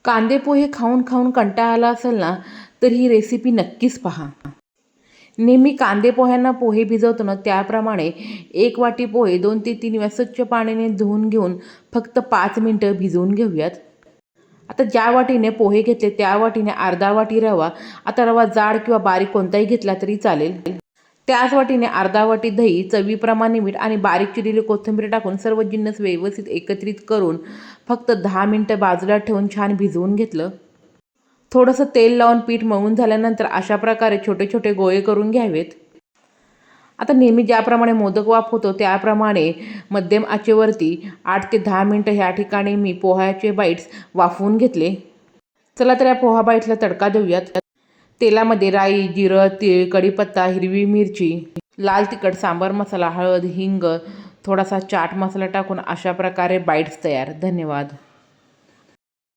कांदे पोहे खाऊन खाऊन कंटाळा आला असेल ना, तर ही रेसिपी नक्कीच पहा. नेहमी कांदे पोह्यांना पोहे भिजवतो ना, त्याप्रमाणे 1 वाटी पोहे 2 ते 3 वेळा स्वच्छ पाण्याने धुवून घेऊन फक्त 5 मिनिटं भिजवून घेऊयात. आता ज्या वाटीने पोहे घेतले त्या वाटीने अर्धा वाटी रवा. आता रवा जाड किंवा बारीक कोणताही घेतला तरी चालेल. त्याच वाटीने अर्धा वाटी दही, चवीप्रमाणे मीठ आणि बारीक चिरलेली कोथिंबीर टाकून सर्व जिन्नस व्यवस्थित एकत्रित करून फक्त 10 मिनिटं बाजूला ठेवून छान भिजवून घेतलं. थोडंसं तेल लावून पीठ मळून झाल्यानंतर अशा प्रकारे छोटे छोटे गोळे करून घ्यावेत. आता नेहमी ज्याप्रमाणे मोदक वाफवतो त्याप्रमाणे मध्यम आचेवरती 8 ते 10 मिनिटं ह्या ठिकाणी मी पोह्याचे बाईट्स वाफवून घेतले. चला तर या पोहा बाईट्सला तडका देऊयात. तेलामध्ये राई, जिरं, तीळ, कढीपत्ता, हिरवी मिरची, लाल तिखट, सांबार मसाला, हळद, हिंग, थोडासा चाट मसाला टाकून अशा प्रकारे बाईट्स तयार. धन्यवाद.